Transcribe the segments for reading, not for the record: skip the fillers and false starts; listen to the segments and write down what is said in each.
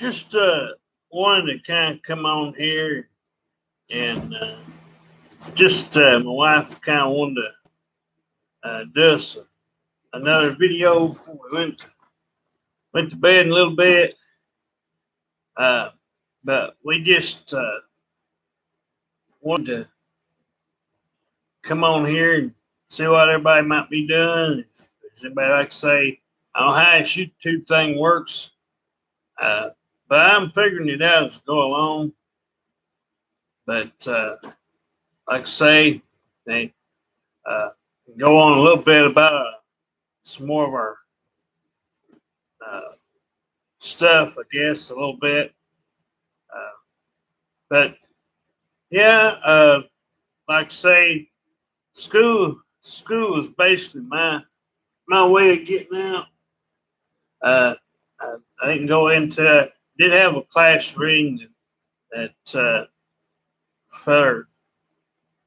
just wanted to kind of come on here and just my wife kind of wanted to do us another video before we went to bed in a little bit. Uh, but we just wanted to come on here and see what everybody might be doing. If there's anybody like to say, I don't know how this YouTube thing works, but I'm figuring it out as I go along. But like I say, they go on a little bit about some more of our uh, stuff, I guess, a little bit. Uh, but yeah, like I say, school is basically my way of getting out. I didn't go into. Did have a class reading that for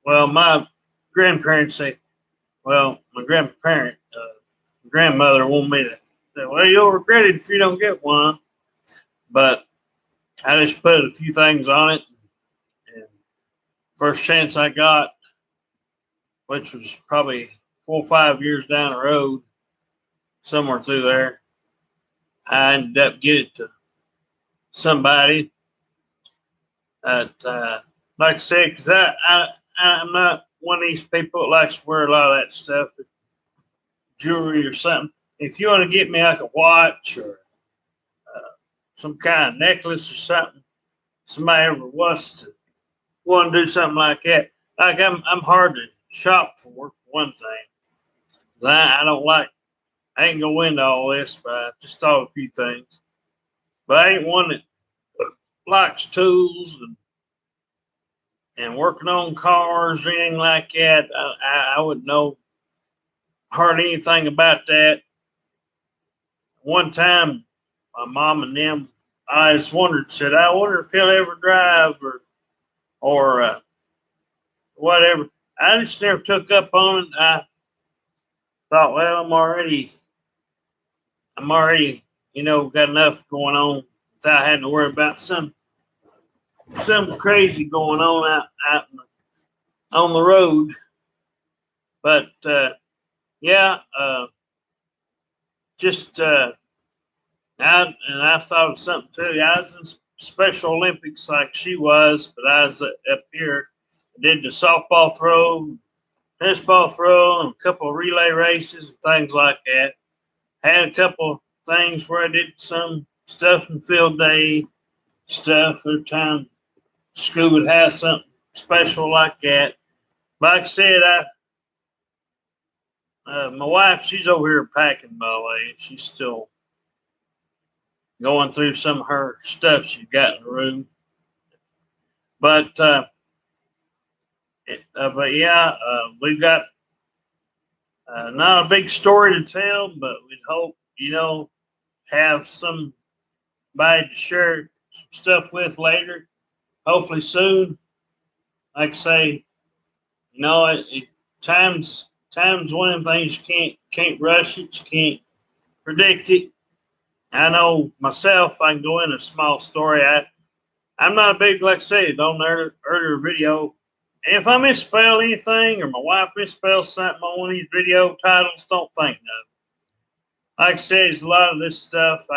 my grandparents say. Well, my grandmother wanted me to say, well, you'll regret it if you don't get one. But I just put a few things on it. And first chance I got, which was probably 4 or 5 years down the road, somewhere through there, I ended up getting it to somebody that, like I said, because I'm not one of these people that likes to wear a lot of that stuff, jewelry or something. If you want to get me like a watch or some kind of necklace or something, somebody ever wants to want to do something like that. Like I'm hard to shop for one thing. I don't like. I ain't go into all this, but I just thought a few things. But I ain't one that likes tools and working on cars or anything like that. I wouldn't know hardly anything about that. One time, my mom and them, I just wondered, said, I wonder if he'll ever drive or whatever. I just never took up on it. I thought, well, I'm already, got enough going on without having to worry about something crazy going on out on the road. But yeah, just I thought of something too. I was in Special Olympics like she was, but I was up here. I did the softball throw, tennis ball throw, and a couple of relay races and things like that. Had a couple things where I did some stuff in field day stuff. Every time school would have something special like that. Like I said, my wife, she's over here packing, by the way. She's still going through some of her stuff she's got in the room. But yeah, we've got not a big story to tell, but we'd hope have somebody to share some stuff with later. Hopefully soon. Like I say, times one of them things you can't rush it, you can't predict it. I know myself. I can go in a small story. I'm not a big, like I said, on the earlier video. And if I misspell anything or my wife misspells something on one of these video titles, don't think nothing. Like I said, there's a lot of this stuff.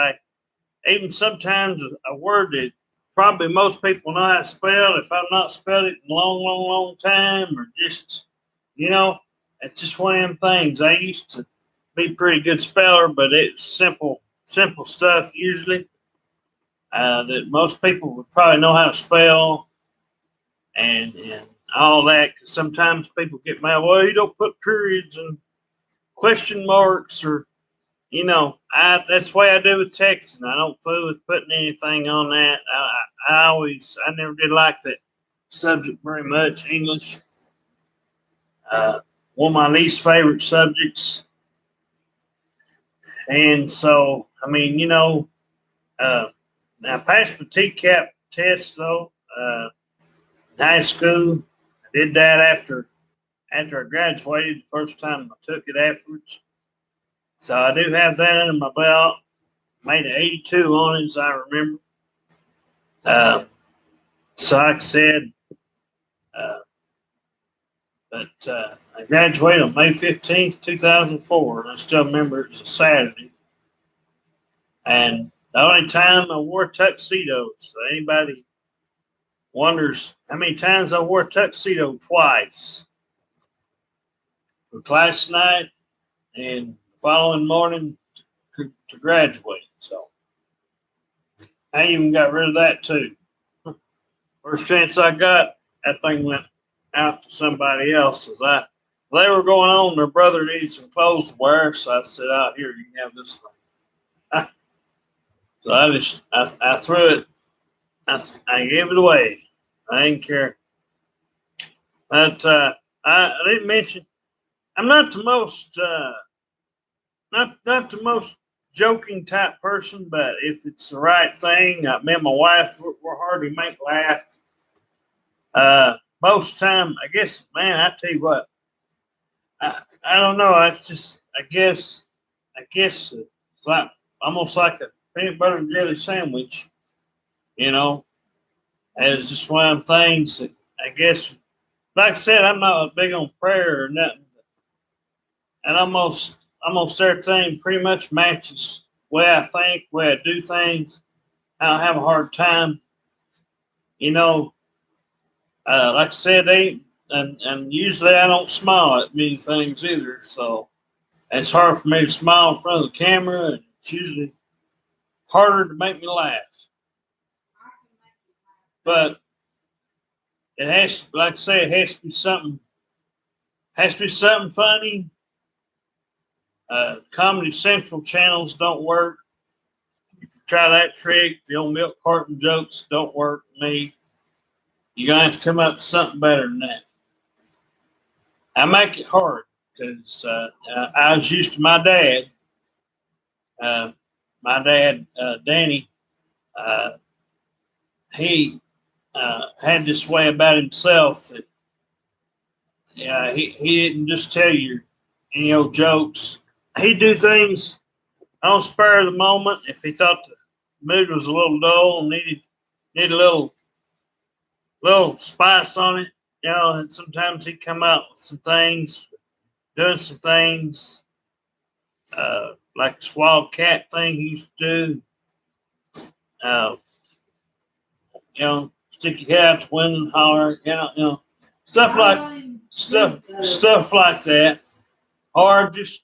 Even sometimes a word that probably most people know how to spell, if I've not spelled it in a long, long, long time, or just, it's just one of them things. I used to be a pretty good speller, but it's simple stuff usually that most people would probably know how to spell and all that. Because sometimes people get mad, well, you don't put periods and question marks or, that's the way I do with texting. I don't fool with putting anything on that. I never did like that subject very much, English. One of my least favorite subjects. And so, I mean, now I passed my TCAP test though, high school. I did that after I graduated. The first time I took it afterwards. So I do have that under my belt. Made an 82 on it, as I remember. So like I said, uh, but I graduated on May 15th, 2004, and I still remember it was a Saturday. And the only time I wore tuxedos, so anybody wonders how many times I wore a tuxedo, twice. For class night and the following morning to graduate. So I even got rid of that too. First chance I got, that thing went out to somebody else. They were going on, their brother needed some clothes to wear, so I said, "Out here, you can have this thing." So I threw it. I gave it away. I didn't care. But I didn't mention I'm not the most not the most joking type person, but if it's the right thing, me and my wife we're hard to make laugh. Most time, I guess, man, I tell you what, I don't know. I guess it's like almost like a peanut butter and jelly sandwich, you know. And it's just one of them things that I guess, like I said, I'm not big on prayer or nothing, and almost everything pretty much matches the way I think, the way I do things. I don't have a hard time, you know. Like I said, and usually I don't smile at many things either, so it's hard for me to smile in front of the camera, and it's usually harder to make me laugh. But it has, like I say, it has to be something funny. Comedy Central channels don't work. If you try that trick, the old milk carton jokes don't work for me. You're gonna have to come up with something better than that. I make it hard because I was used to my dad. Uh, my dad, Danny, uh, he had this way about himself that he didn't just tell you any old jokes. He'd do things on spur of the moment if he thought the mood was a little dull and needed a little spice on it. And sometimes he'd come out with some things, doing some things like this wild cat thing he used to do. Uh, stick your head out the window and holler, stuff like stuff like that, or just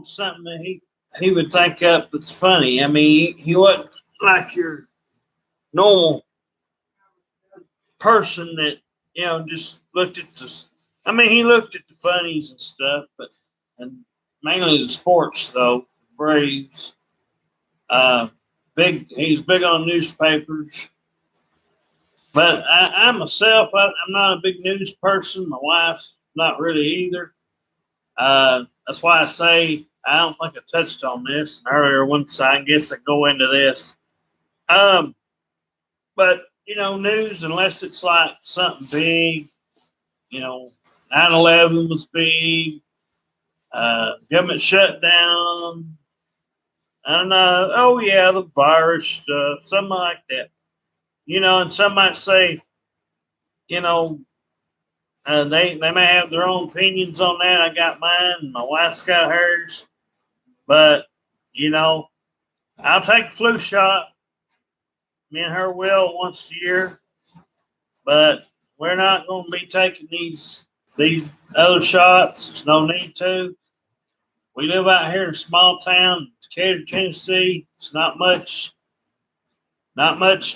something that he would think up that's funny. I mean, he wasn't like your normal person that just looked at the. I mean, he looked at the funnies and stuff, and mainly the sports though. Braves, He's big on newspapers. But I myself, I'm not a big news person. My wife's not really either. That's why I say I don't think I touched on this earlier. Once I guess I go into this, um, but news unless it's like something big, you know, 9/11 was big, government shutdown, and oh yeah, the virus stuff, something like that. And some might say, you know, they may have their own opinions on that. I got mine, and my wife's got hers. But you know, I'll take a flu shot. Me and her will once a year, but we're not going to be taking these other shots. There's no need to. We live out here in a small town, Decatur, Tennessee. It's not much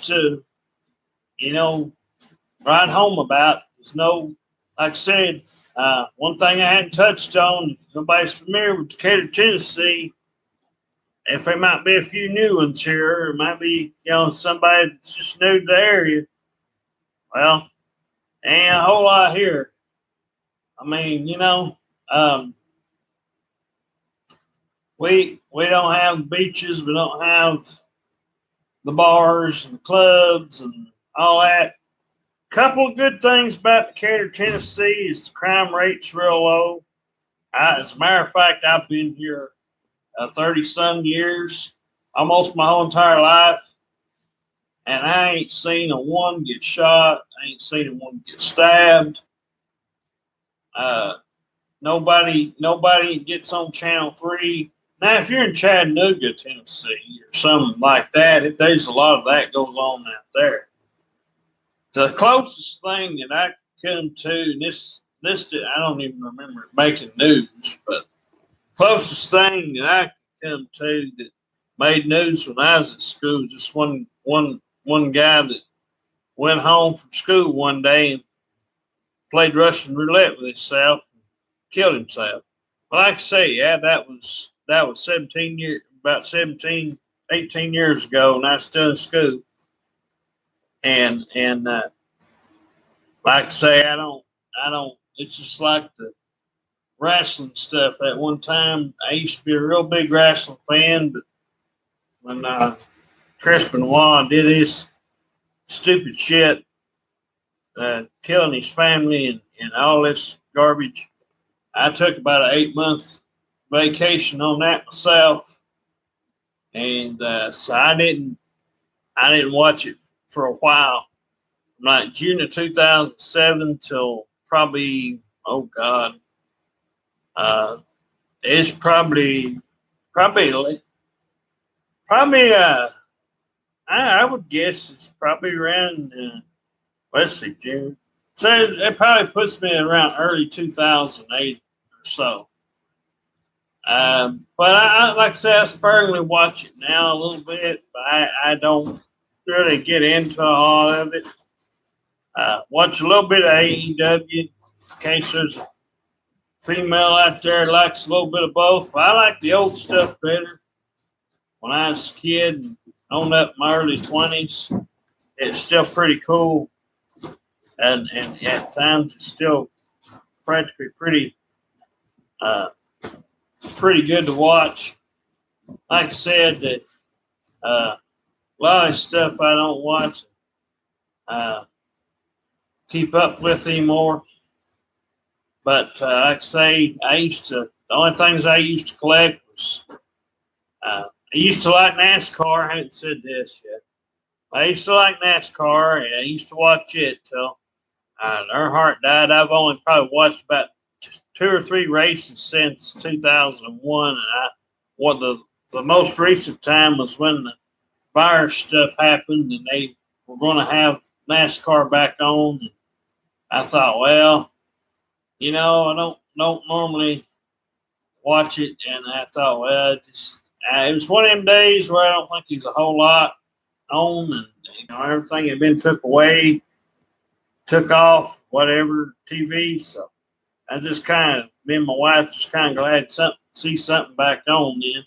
to write home about. There's no, like I said, one thing I hadn't touched on. If nobody's familiar with Decatur, Tennessee, if there might be a few new ones here, or might be somebody that's just new to the area. Well, ain't a whole lot here. I mean, we don't have beaches, we don't have the bars and the clubs and all that. Couple of good things about Decatur, Tennessee is the crime rate's real low. As a matter of fact, I've been here 30 some years, almost my whole entire life, and I ain't seen a one get shot. I ain't seen a one get stabbed. Uh, nobody gets on Channel 3. Now, if you're in Chattanooga, Tennessee, or something like that, there's a lot of that goes on out there. The closest thing that I come to, and this I don't even remember it making news, but closest thing that I come to that made news when I was at school, just one guy that went home from school one day and played Russian roulette with himself and killed himself. Well, like I say, yeah, that was 17 years, about 17, 18 years ago, and I was still in school. And like I say, I don't. It's just like the wrestling stuff. At one time, I used to be a real big wrestling fan, but when Chris Benoit did his stupid shit, killing his family and all this garbage, I took about an 8 month vacation on that myself, and so I didn't watch it for a while, from like June of 2007 till probably, oh God, it's probably I would guess it's probably around let's see, June. So it probably puts me around early 2008 or so. But I like I said, I sparingly watch it now a little bit, but I don't really get into all of it. Watch a little bit of AEW in case there's a female out there that likes a little bit of both. But I like the old stuff better. When I was a kid and on up my early 20s, it's still pretty cool. And at times it's still practically uh, pretty good to watch. Like I said, that a lot of stuff I don't watch, uh, keep up with anymore. But like I say, the only things I used to collect was, I used to like NASCAR. I haven't said this yet. I used to like NASCAR, and I used to watch it till Earnhardt died. I've only probably watched about two or three races since 2001, and what the most recent time was when the virus stuff happened, and they were going to have NASCAR back on. And I thought, well, I don't normally watch it, and I thought, well, it was one of them days where I don't think there's a whole lot on, and everything had been took away, took off, whatever TV. So I just me and my wife just kind of glad to see something back on then.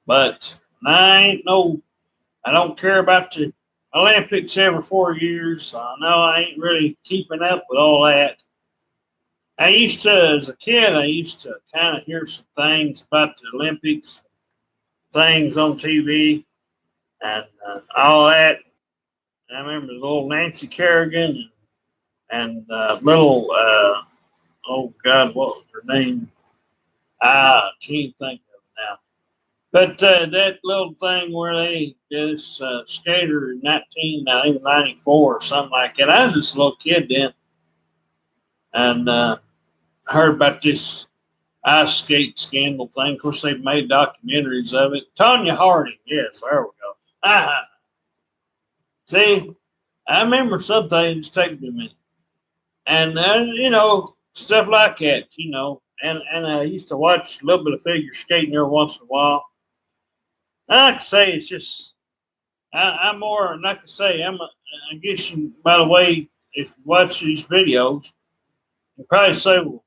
But I don't care about the Olympics every 4 years. So I know I ain't really keeping up with all that. As a kid, I used to kind of hear some things about the Olympics, things on TV, and all that. And I remember little Nancy Kerrigan and little, oh God, what was her name? I can't think of it now. But that little thing where they did this skater in 1994 or something like that. I was just a little kid then, and heard about this ice skate scandal thing. Of course, they've made documentaries of it. Tonya Harding, yes, there we go. See, I remember some things taking to me, and stuff like that, And I used to watch a little bit of figure skating every once in a while. Like I say, it's just I'm more like I say I guess by the way, if you watch these videos, you probably say, well,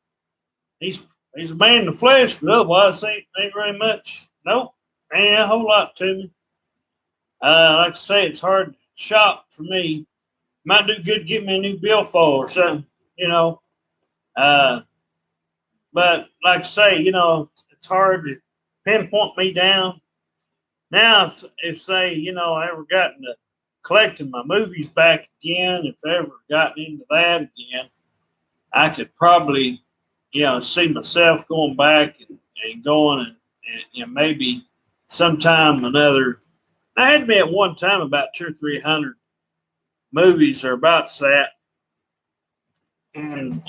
he's a man in the flesh, but otherwise ain't very much. Nope, ain't a whole lot to me. Like I say, it's hard to shop for me. Might do good to get me a new billfold or something, But like I say, it's hard to pinpoint me down. Now, if say, I ever got into collecting my movies back again, if I ever gotten into that again, I could probably, see myself going back and going and maybe sometime another I had to be at one time about 200 or 300 movies or about that, and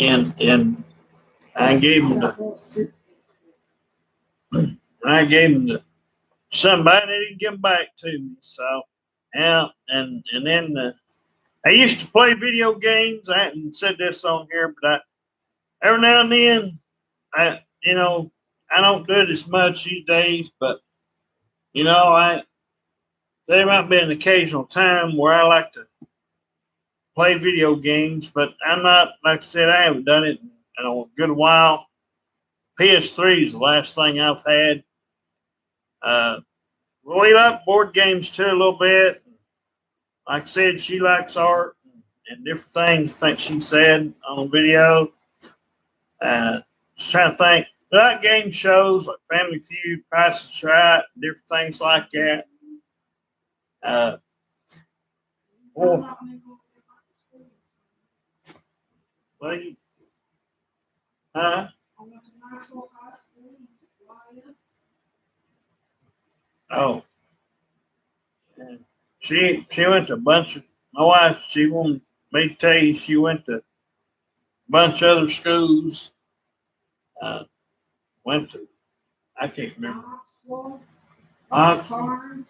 I gave them to somebody that didn't give them back to me. So yeah, and then I used to play video games. I haven't said this on here, but every now and then I don't do it as much these days, but I there might be an occasional time where I like to play video games, but I'm not, like I said, I haven't done it in a good while. PS3 is the last thing I've had. Uh, we like board games too a little bit. Like I said, she likes art and different things. I think she said on video. Just trying to think. I like game shows like Family Feud, Price is Right, different things like that. Uh, well, well, huh? Oh, and she went to a bunch of my wife. She wanted me to tell you she went to a bunch of other schools. Uh, went to I can't remember. Oxford.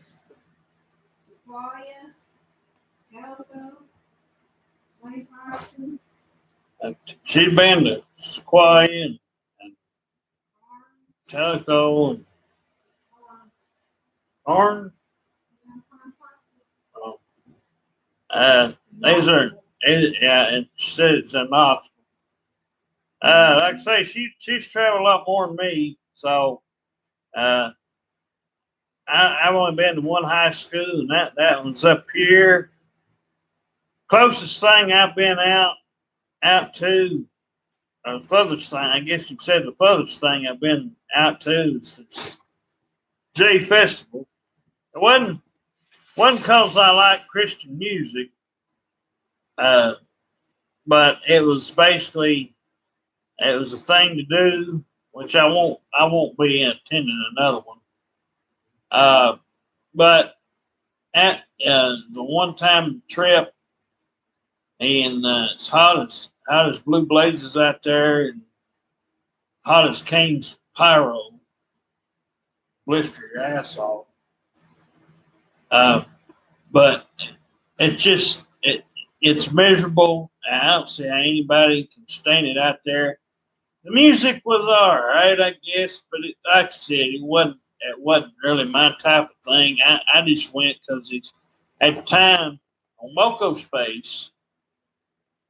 She'd been to Sequoia and Telco and Horn. Oh, these are yeah, and she said it's in Knoxville. Like I say, she's traveled a lot more than me, so uh, I've only been to one high school, and that one's up here. Closest thing I've been out to, the furthest thing, I guess you said the furthest thing I've been out to is J Festival. It wasn't because I like Christian music, uh, but it was basically it was a thing to do, which I won't be attending another one. Uh, but at the one time trip, and it's hot as blue blazes out there, and hot as Kane's pyro, blister your ass off. Uh, but it's miserable. I don't see how anybody can stand it out there. The music was all right, I guess, but like I said, it wasn't really my type of thing. I just went because it's at the time on Moco's face,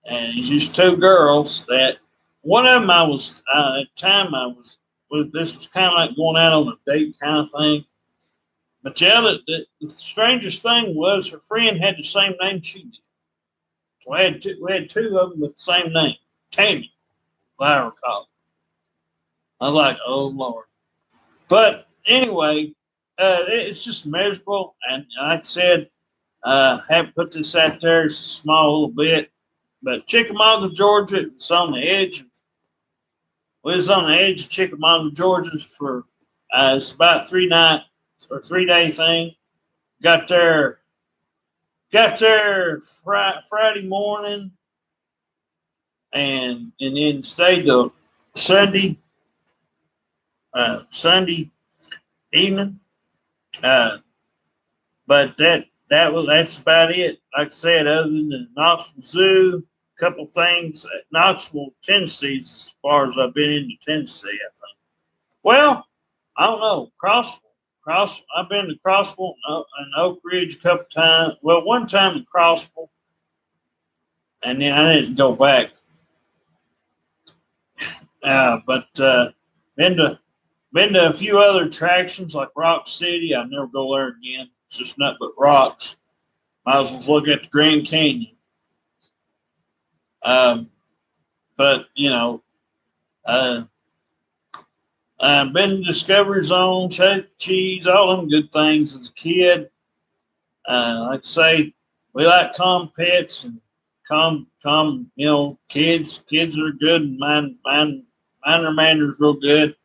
and it's just two girls that one of them I was at the time I was this was kind of like going out on a date kind of thing. But yeah, the strangest thing was her friend had the same name she did. So we had two of them with the same name, Tammy, if I recall. I was like, oh Lord. But anyway, it's just miserable. And like I said, haven't put this out there. It's a small little bit. But Chickamauga, Georgia, we was on the edge of Chickamauga, Georgia for, it's about 3 nights or 3 day thing. Got there, Friday morning and then stayed till Sunday, Sunday evening. Uh, but that's about it. Like I said, other than the Knoxville Zoo, a couple things. Knoxville, Tennessee, as far as I've been into Tennessee, I think. Well, I don't know. I've been to Crossville and Oak Ridge a couple times. Well, one time in Crossville, and then I didn't go back. But been to been to a few other attractions like Rock City. I never go there again. It's just nothing but rocks. Might as well look at the Grand Canyon. Um, but uh, I've been to Discovery Zone, Chuck E. Cheese, all them good things as a kid. Like I say, we like calm pets and calm, kids. Kids are good and mine their manners real good.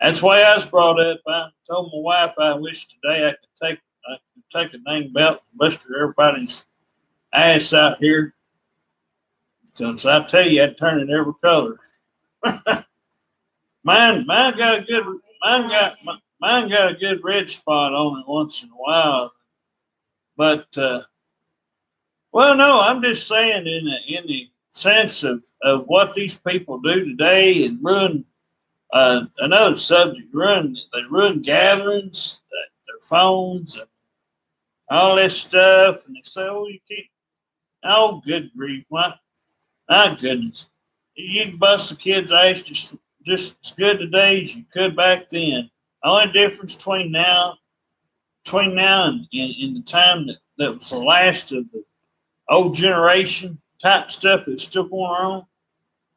That's why I was brought up. I told my wife I wish today I could take a dang belt and blister everybody's ass out here. Because I tell you, I'd turn it every color. Mine got a good, mine got a good red spot on it once in a while. But well, no, I'm just saying in the sense of what these people do today and ruin another subject. They ruin gatherings, their phones, and all this stuff, and they say, "Oh, you can't." Oh, good grief! My goodness, you can bust a kid's ass just as good today as you could back then. The only difference between now and the time that was the last of the old generation type stuff that's still going on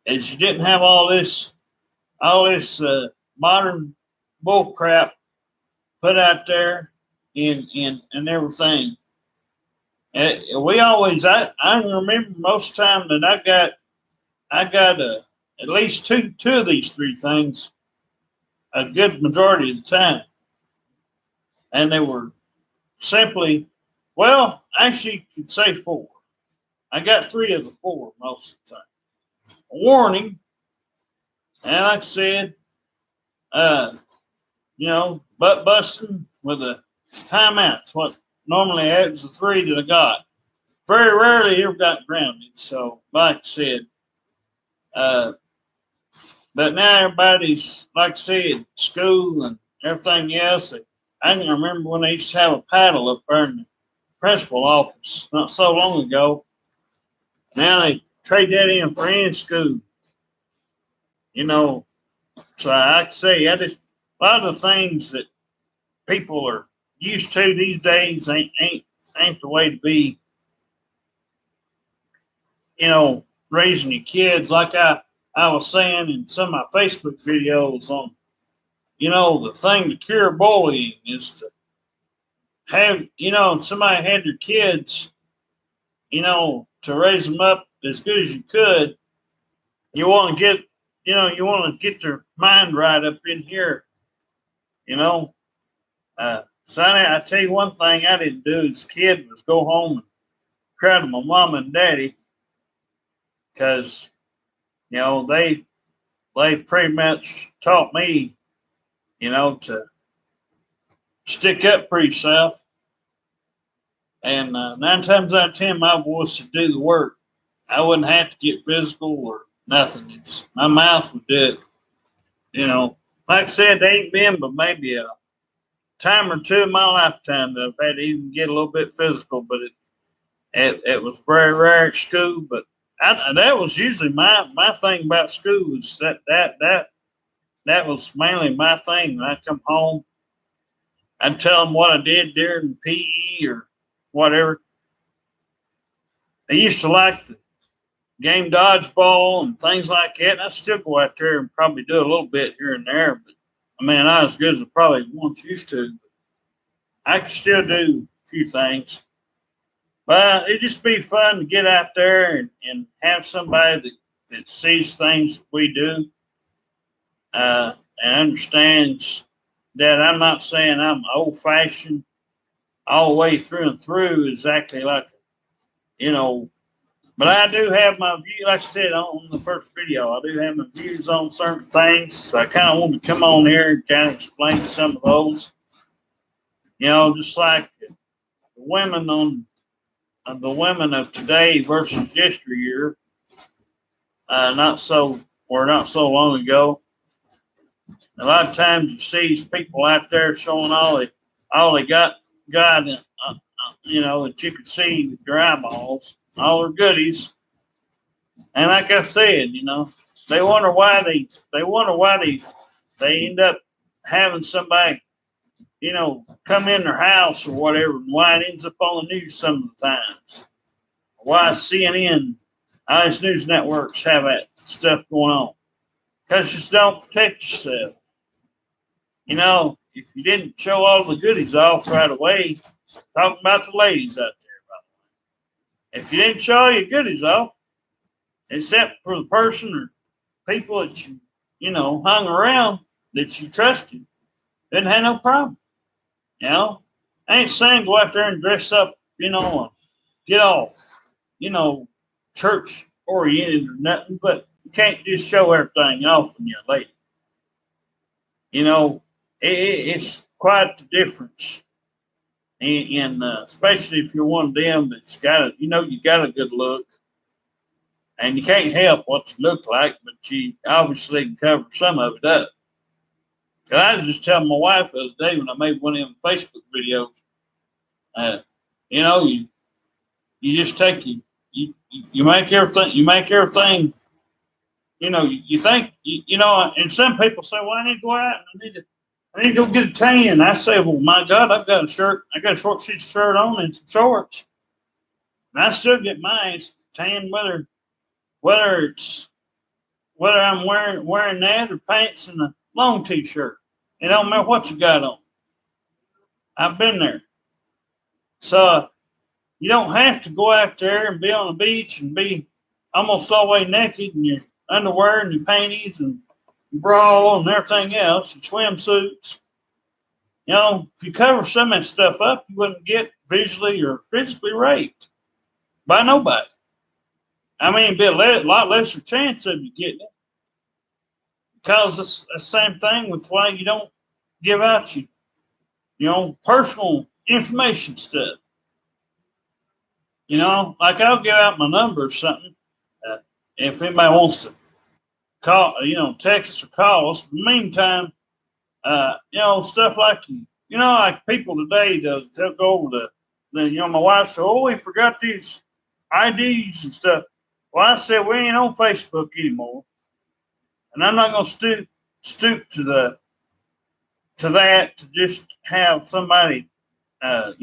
is you didn't have all this modern bull crap put out there and everything. We always I remember most of the time that I got at least two of these three things a good majority of the time, and they were simply, well, actually, you could say four. I got three of the four most of the time. A warning, and like I said, butt busting with a timeout. What normally happens the three that I got. Very rarely ever got grounded. So, like I said, but now everybody's, like I said, school and everything else. I can remember when they used to have a paddle up there in the principal office not so long ago. Now they trade that in for any school. So I can say, a lot of the things that people are used to these days ain't the way to be. Raising your kids like I was saying in some of my Facebook videos on, the thing to cure bullying is to have, somebody had their kids, to raise them up as good as you could. You want to get their mind right up in here, you know. So I tell you one thing I didn't do as a kid was go home and cry to my mom and daddy because, they pretty much taught me, to stick up for yourself. And 9 times out of 10, my voice would do the work. I wouldn't have to get physical or nothing. My mouth would do it. Like I said, there ain't been but maybe a time or two in my lifetime that I've had to even get a little bit physical, but it was very rare at school. But that was usually my thing about school was that was mainly my thing. When I come home, I'd tell them what I did during PE or whatever. They used to like the game dodgeball and things like that. And I still go out there and probably do a little bit here and there, but I mean, not as good as I probably once used to. I can still do a few things. But it'd just be fun to get out there and have somebody that sees things we do and understands that I'm not saying I'm old fashioned all the way through and through exactly like, but I do have my view, like I said on the first video, I do have my views on certain things. So I kind of want to come on here and kind of explain some of those. Just like the women of today versus yesteryear, not so long ago. A lot of times you see these people out there showing all they got, that you can see with your eyeballs, all their goodies. And like I said, they wonder why they end up having somebody, come in their house or whatever, and why it ends up on the news some of the times. Why CNN, all these news networks have that stuff going on. Because you just don't protect yourself. If you didn't show all the goodies off right away, talking about the ladies out there, by the way. If you didn't show all your goodies off, except for the person or people that hung around that you trusted, didn't have no problem. I ain't saying go out there and dress up, and get all, you know, church oriented or nothing, but you can't just show everything off when you're late. You know, it's quite the difference. And especially if you're one of them that's got you got a good look, and you can't help what you look like, but you obviously can cover some of it up. 'Cause I was just telling my wife the other day when I made one of them Facebook videos, uh, you know, you just take you make everything. You think and some people say, well, I need to go out and I need to go get a tan. I say, well, my God, I got a short shirt on and some shorts, and I still get mine tan whether it's whether I'm wearing that or pants and a long t-shirt. It don't matter what you got on. I've been there. So you don't have to go out there and be on the beach and be almost all the way naked in your underwear and your panties and your bra and everything else, your swimsuits. If you cover some of that stuff up, you wouldn't get visually or physically raped by nobody. I mean, it'd be a lot lesser chance of you getting it because it's the same thing with why you don't give out personal information stuff. Like I'll give out my number or something if anybody wants to call, text us or call us. In the meantime, stuff like like people today, they'll go over my wife said, oh, we forgot these IDs and stuff. Well, I said we ain't on Facebook anymore, and I'm not gonna stoop to that to just have somebody. If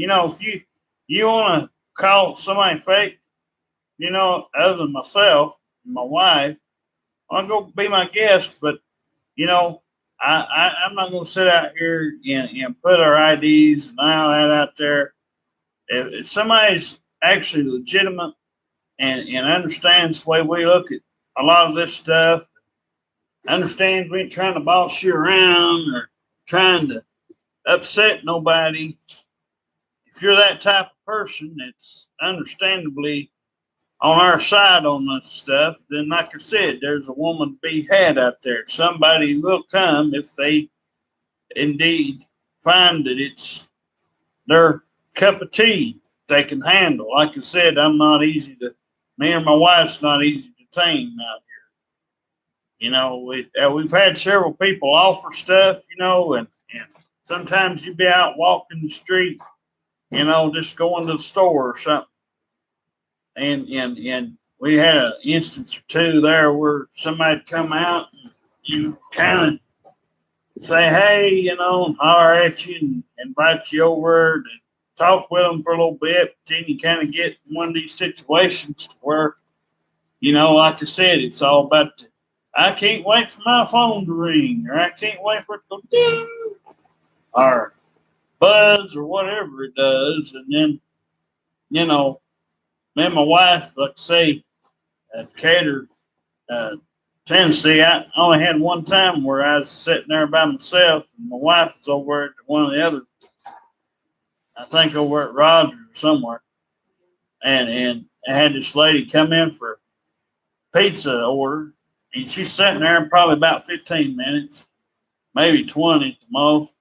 you want to call somebody fake, other than myself and my wife, I'll go be my guest. But I'm not going to sit out here and put our IDs and all that out there. If somebody's actually legitimate and understands the way we look at a lot of this stuff, understands we ain't trying to boss you around or trying to upset nobody. If you're that type of person that's understandably on our side on this stuff, then like I said, there's a woman to be had out there. Somebody will come if they indeed find that it's their cup of tea they can handle. Like I said, me and my wife's not easy to tame out here. We've had several people offer stuff, and sometimes you be out walking the street, just going to the store or something. And we had an instance or two there where somebody come out and you kind of say, hey, and holler at you and invite you over to talk with them for a little bit. But then you kind of get in one of these situations where, like I said, it's all about I can't wait for my phone to ring, or I can't wait for it to go ding, or buzz, or whatever it does. And then, me and my wife, like I say, at Decatur, uh, Tennessee, I only had one time where I was sitting there by myself, and my wife was over at one of the other, I think over at Rogers or somewhere, and I had this lady come in for a pizza order, and she's sitting there in probably about 15 minutes, maybe 20 at the most,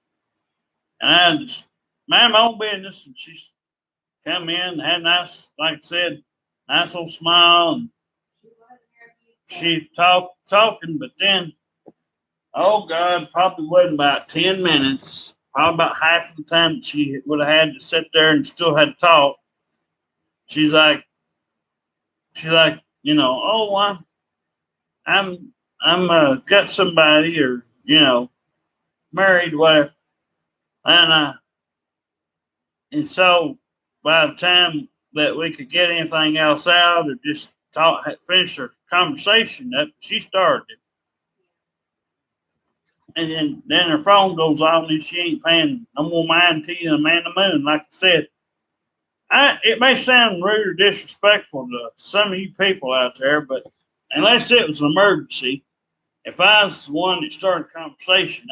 and I just mind my own business, and she's come in, had a nice, like I said, nice little smile, and she talking, but then, oh God, probably wasn't about 10 minutes, probably about half of the time that she would have had to sit there and still had to talk. She's like, oh, I'm got somebody or, married, whatever. And, and so by the time that we could get anything else out or just finish her conversation up, she started. And then her phone goes off and she ain't paying no more mind to you than a man the moon. Like I said, it may sound rude or disrespectful to some of you people out there, but unless it was an emergency, if I was the one that started a conversation,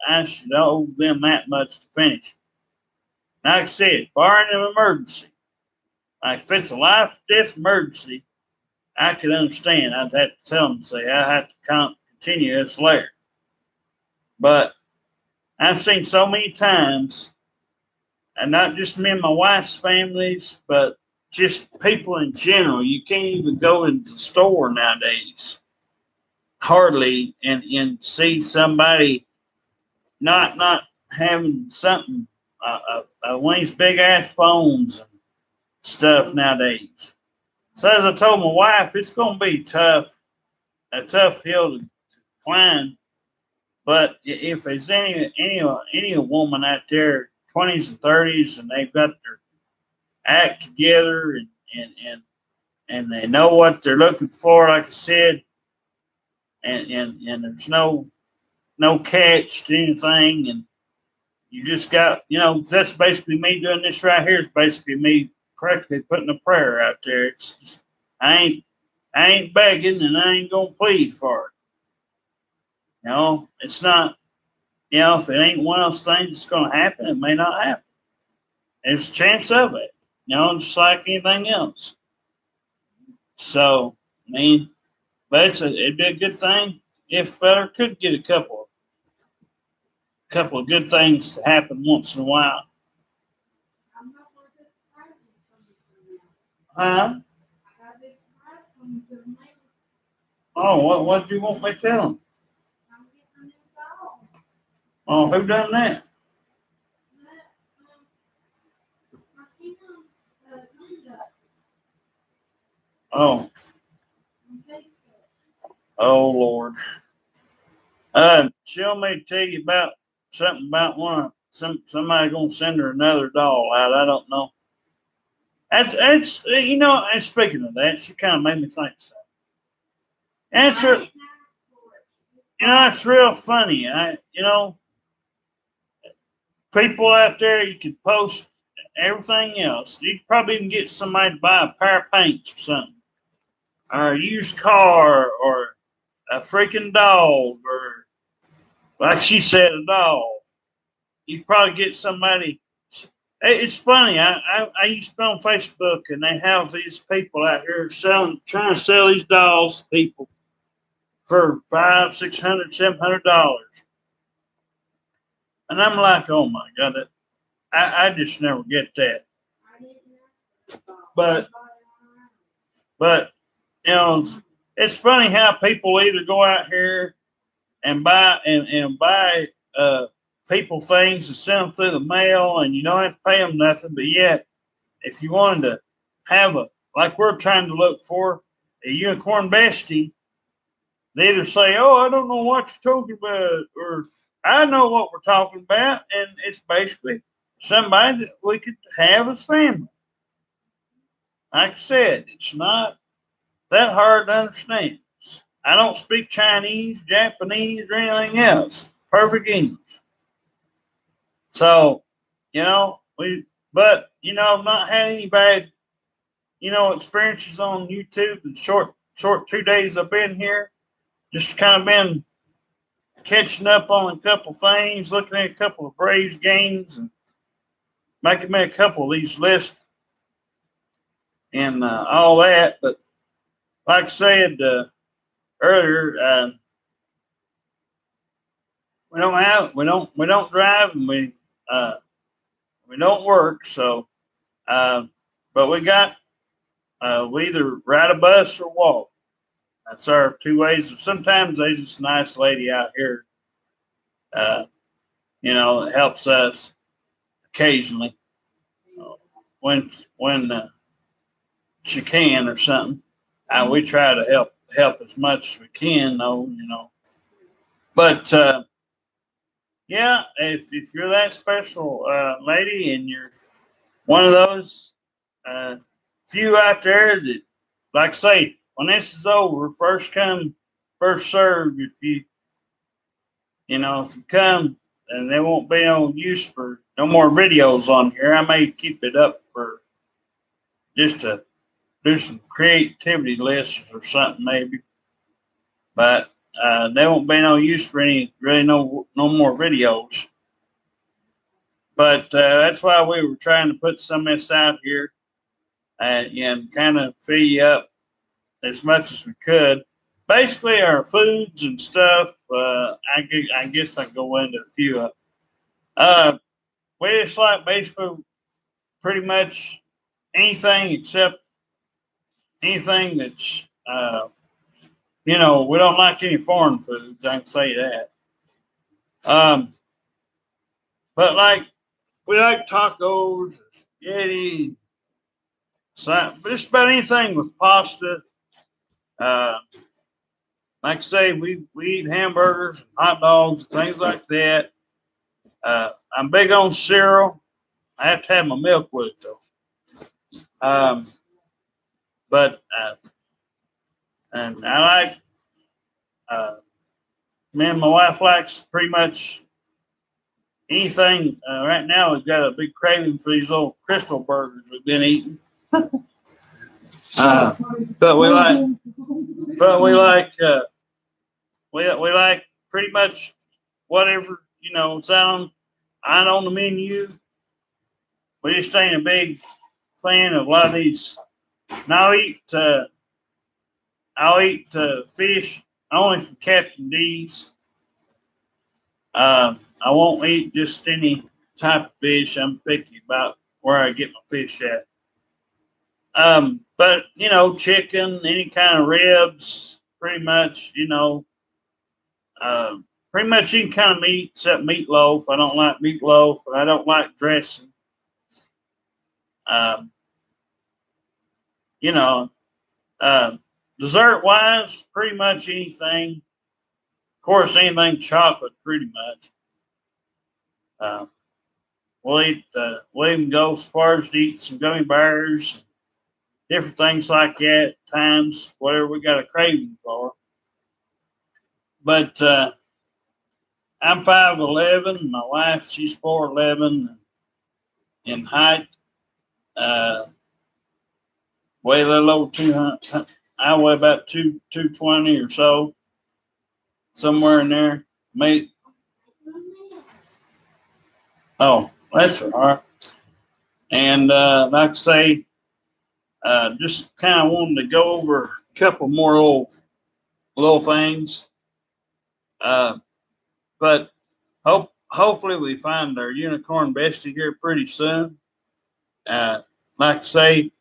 I should owe them that much to finish. Like I said, barring an emergency, like if it's a life death emergency, I could understand. I'd have to tell them, say, I have to continue this later. But I've seen so many times, and not just me and my wife's families, but just people in general. You can't even go into the store nowadays, hardly, and see somebody not having something, one of these big ass phones and stuff nowadays. So as I told my wife, it's going to be a tough hill to climb. But if there's any woman out there, 20s and 30s, and they've got their act together and they know what they're looking for, like I said, and there's no catch to anything, and you just got, that's basically me doing this right here. Is basically me practically putting a prayer out there. It's just, I ain't begging, and I ain't gonna plead for it. It's not. If it ain't one of those things that's gonna happen, it may not happen. There's a chance of it. Just like anything else. So, but it'd be a good thing if Feller could get a couple of good things to happen once in a while. Huh? Oh, what do you want me to tell them? Oh, who done that? Oh. Oh, Lord. She want me to tell you about something about somebody gonna send her another doll out. I don't know. That's and speaking of that, she kind of made me think so. Answer. It's real funny. People out there, you can post everything else. You could probably even get somebody to buy a pair of paints or something, or a used car, or a freaking dog, or like she said, a doll. You probably get somebody. It's funny. I used to be on Facebook, and they have these people out here trying to sell these dolls to people for $500, $600, $700, and I'm like, oh my God, I just never get that. But it's funny how people either go out here and buy people things and send them through the mail, and you don't have to pay them nothing. But yet, if you wanted to have like we're trying to look for a unicorn bestie, they either say, "Oh, I don't know what you're talking about," or "I know what we're talking about," and it's basically somebody that we could have as family. Like I said, it's not that hard to understand. I don't speak Chinese, Japanese, or anything else. Perfect English. So, I've not had any bad, experiences on YouTube. The short 2 days I've been here, just kind of been catching up on a couple things, looking at a couple of Braves games, and making me a couple of these lists and all that. But like I said earlier, we don't drive, and we don't work. So, but we either ride a bus or walk. That's our two ways. Sometimes there's just a nice lady out here, that helps us occasionally when she can or something. We try to help as much as we can, though. But yeah, if you're that special lady, and you're one of those few out there that, like I say, when this is over, first come, first served. If you come, and there won't be no use for no more videos on here. I may keep it up for just to do some creativity lists or something, maybe. But there won't be no use for any, really, no more videos. But that's why we were trying to put some of this out here and kind of fill you up as much as we could. Basically, our foods and stuff. I guess I go into a few of. We just like basically pretty much anything except anything that's we don't like any foreign foods. I can say that. Um, but like we like tacos, spaghetti, just about anything with pasta. Uh, like I say, we eat hamburgers, hot dogs, things like that. I'm big on cereal. I have to have my milk with it though. Um, but and I like uh, me and my wife likes pretty much anything. Right now, we've got a big craving for these little crystal burgers we've been eating. Uh, but we like, but we like pretty much whatever it's out on the menu. We just ain't a big fan of a lot of these. And I'll eat fish only from Captain D's. I won't eat just any type of fish. I'm picky about where I get my fish at. But chicken, any kind of ribs, pretty much, pretty much any kind of meat except meatloaf. I don't like meatloaf, and I don't like dressing. Um, you know, dessert wise, pretty much anything. Of course, anything chocolate, pretty much. Uh, we'll even go as far as to eat some gummy bears, different things like that. Times whatever we got a craving for. But I'm 5'11". My wife, she's 4'11" in height. Weigh a little over 200. I weigh about 220 or so, somewhere in there. Mate. Oh, that's all right. And like I say, just kind of wanted to go over a couple more little things. But hopefully we find our unicorn bestie here pretty soon. Like I say,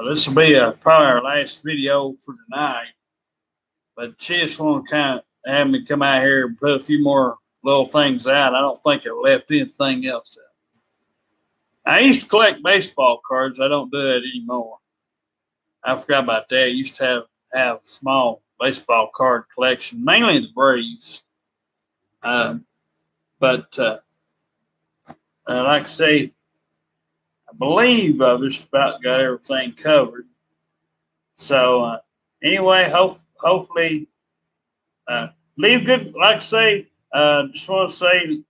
this will be probably our last video for tonight. But she just want to kind of have me come out here and put a few more little things out. I don't think I left anything else out. I used to collect baseball cards. I don't do that anymore. I forgot about that. I used to have a small baseball card collection, mainly the Braves. But like I say, I believe I've just about got everything covered. So anyway, hopefully leave good. Like I say, just want to say,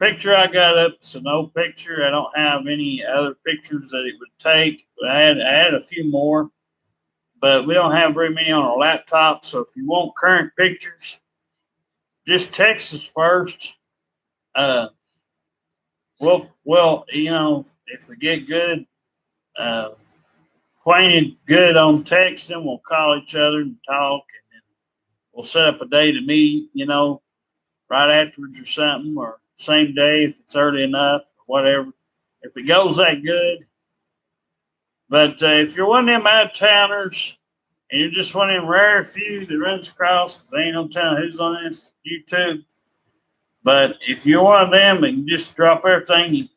picture I got up is an old picture. I don't have any other pictures that it would take. I had a few more, but we don't have very many on our laptop. So if you want current pictures, just text us first. Well, if we get good, acquainted good on text, then we'll call each other and talk, and then we'll set up a day to meet, right afterwards or something, or same day if it's early enough, or whatever. If it goes that good. But if you're one of them out of towners and you're just one of them rare few that runs across, because ain't no telling who's on this YouTube. But if you're one of them and you just drop everything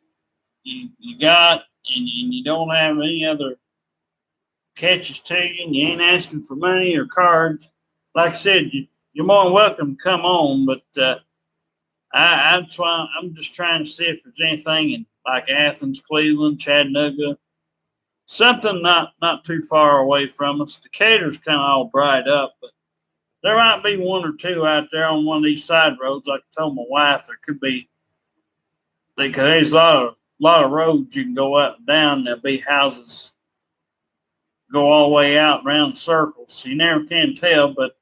you got and you don't have any other catches to you and you ain't asking for money or cards, like I said, you're more than welcome to come on. But I'm just trying to see if there's anything in like Athens, Cleveland, Chattanooga, something not too far away from us. Decatur's kind of all dried up, but there might be one or two out there on one of these side roads. Like I told my wife, there could be, because there's a lot of roads you can go up and down. There'll be houses go all the way out around circles. So you never can tell. But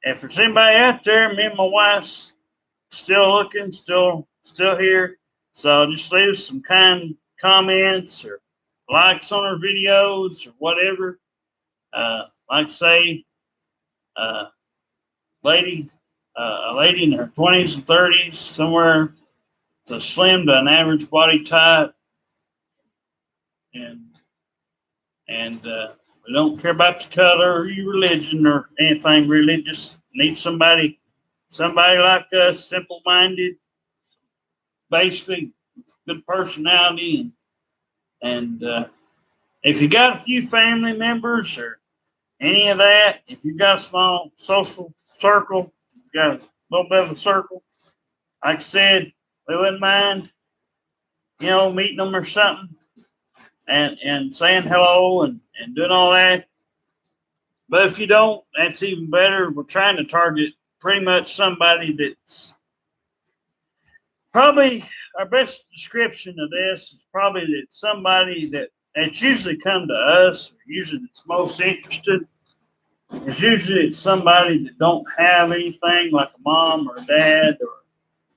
if there's anybody out there, me and my wife's still looking, still still here. So just leave us some kind comments or likes on our videos or whatever. Like I say, uh, lady, a lady in her 20s and 30s, somewhere to slim to an average body type, and we don't care about the color or your religion or anything really. Just need somebody like us, simple-minded, basically good personality, and if you got a few family members or any of that, if you've got a small social circle, you've got a little bit of a circle, like I said, we wouldn't mind, meeting them or something and saying hello and doing all that. But if you don't, that's even better. We're trying to target pretty much somebody that's probably our best description of this is probably that somebody that's usually come to us, or usually that's most interested, is usually it's somebody that don't have anything like a mom or a dad, or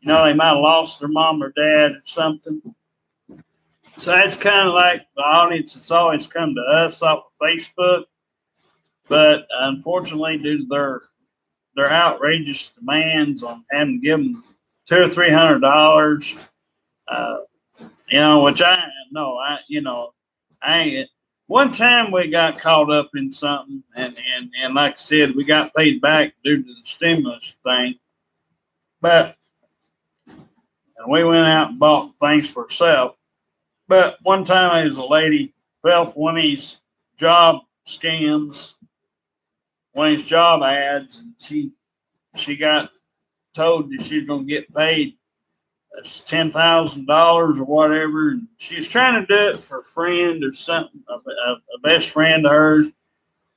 they might have lost their mom or dad or something. So that's kind of like the audience that's always come to us off of Facebook. But unfortunately, due to their outrageous demands on having to give them $200 or $300, which I know, I ain't. One time we got caught up in something, and like I said, we got paid back due to the stimulus thing. But we went out and bought things for ourselves. But one time there was a lady fell for one of these job scams, one of these job ads, and she got told that she was going to get paid $10,000 or whatever. And she was trying to do it for a friend or something, a best friend of hers,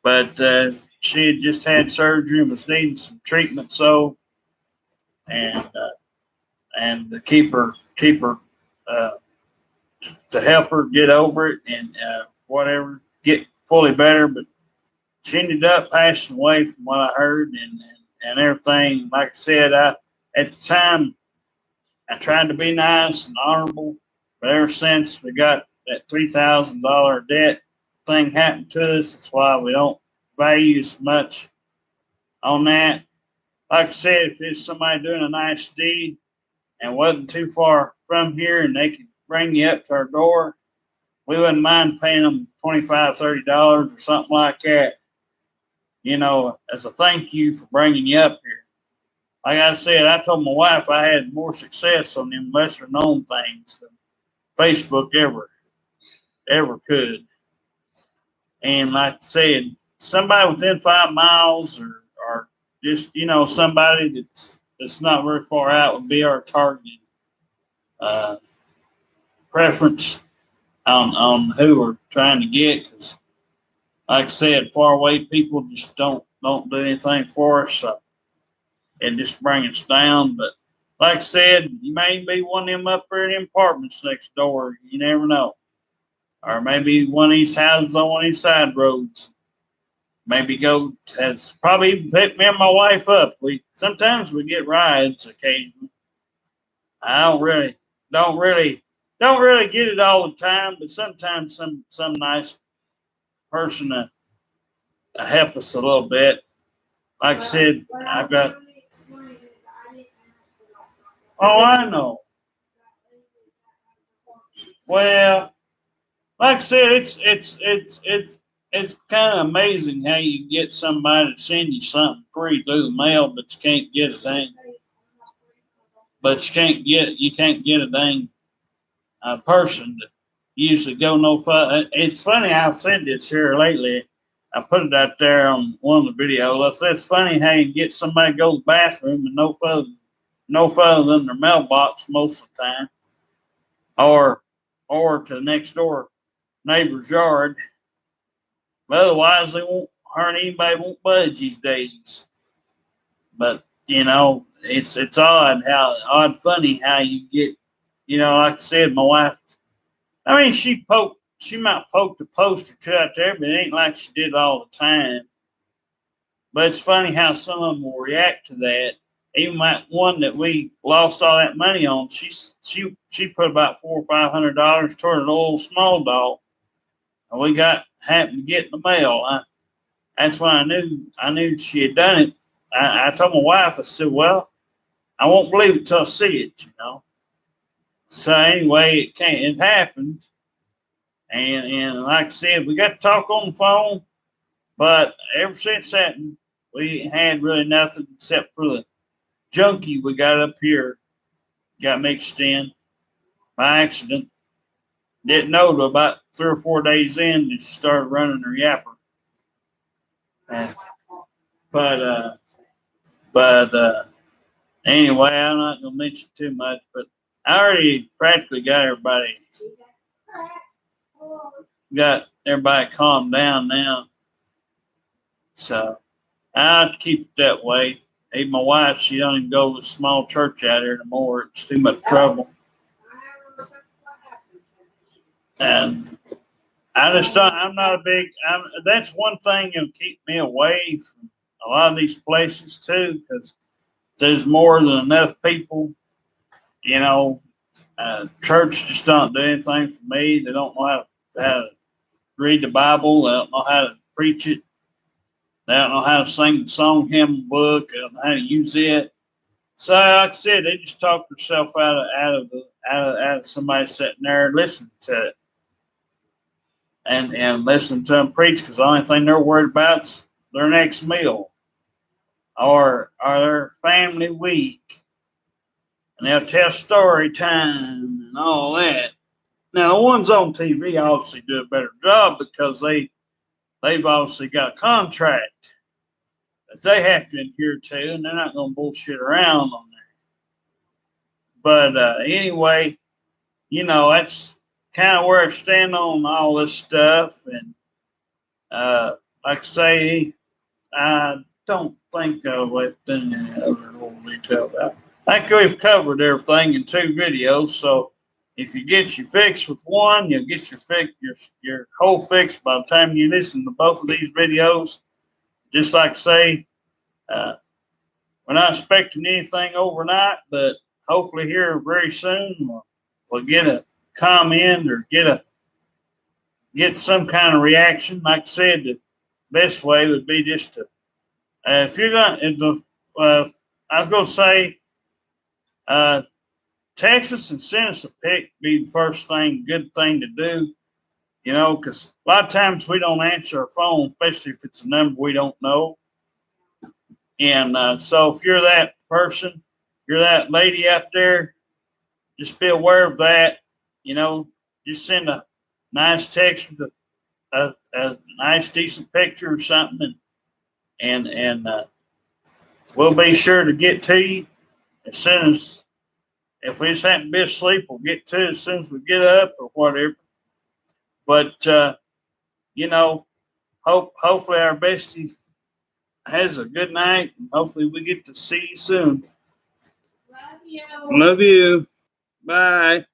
but she had just had surgery and was needing some treatment. So, and to keep her to help her get over it and whatever, get fully better. But she ended up passing away from what I heard and everything. Like I said, at the time, I tried to be nice and honorable, but ever since we got that $3,000 debt thing happened to us, that's why we don't value as much on that. Like I said, if there's somebody doing a nice deed and wasn't too far from here and they could bring you up to our door, we wouldn't mind paying them $25, $30 or something like that, as a thank you for bringing you up here. Like I said, I told my wife I had more success on them lesser known things than Facebook ever could. And like I said, somebody within 5 miles or just, somebody that's not very far out would be our targeted preference on who we're trying to get. Because like I said, far away people just don't do anything for us. So it just brings us down. But like I said, you may be one of them up there in them apartments next door. You never know. Or maybe one of these houses on one of these side roads. Maybe has probably even picked me and my wife up. Sometimes we get rides occasionally. I don't really get it all the time, but sometimes some nice person to help us a little bit. Like I said, I've got. Oh, I know. Well, like I said, it's kind of amazing how you get somebody to send you something free through the mail, but you can't get a thing. But you can't get a dang person to usually go no further. It's funny, I've said this here lately. I put it out there on one of the videos. I said it's funny how you get somebody to go to the bathroom and no further than their mailbox most of the time, or to the next door neighbor's yard. But otherwise, they won't hardly anybody won't budge these days. But it's funny how you get, like I said, my wife. I mean, she might poke the post or two out there, but it ain't like she did all the time. But it's funny how some of them will react to that even that one that we lost all that money on, she put about $400 or $500 toward an old small dog, and we happened to get in the mail. That's when I knew she had done it. I told my wife, I said, well, I won't believe it till I see it, you know. So anyway, it happened, and like I said, we got to talk on the phone, but ever since that, we ain't had really nothing except for the junkie we got up here got mixed in by accident. Didn't know till about 3 or 4 days in that she started running her yapper. But anyway, I'm not gonna mention too much, but I already practically got everybody calmed down now. So I have to keep it that way. Even my wife, she don't even go to the small church out here anymore. It's too much trouble. And I just don't, I'm not a big, that's one thing that'll keep me away from a lot of these places too, because there's more than enough people, you know. Church just don't do anything for me. They don't know how to read the Bible. They don't know how to preach it. They don't know how to sing the song, hymn book. They don't know how to use it. So, like I said, they just talk themselves out of somebody sitting there listening to it and listening to them preach, because the only thing they're worried about is their next meal or their family week, and they'll tell story time and all that. Now, the ones on TV obviously do a better job because they've obviously got a contract that they have to adhere to, and they're not going to bullshit around on that. But anyway, you know, that's kind of where I stand on all this stuff. And like I say, I don't think I've left any other little detail about. I think we've covered everything in 2 videos. So if you get your fix with one, you'll get your whole fix by the time you listen to both of these videos. Just like I say, we're not expecting anything overnight, but hopefully here very soon we'll get a comment or get some kind of reaction. Like I said, the best way would be just to if you're gonna. I was gonna say, text us and send us a pic. Be the first good thing to do. You know, because a lot of times we don't answer our phone, especially if it's a number we don't know. And so if you're that person, you're that lady out there, just be aware of that. You know, just send a nice text with a nice, decent picture or something, and we'll be sure to get to you as soon as, if we just happen to be asleep, we'll get to it as soon as we get up or whatever. But, you know, hopefully our bestie has a good night, and hopefully we get to see you soon. Love you. Love you. Bye.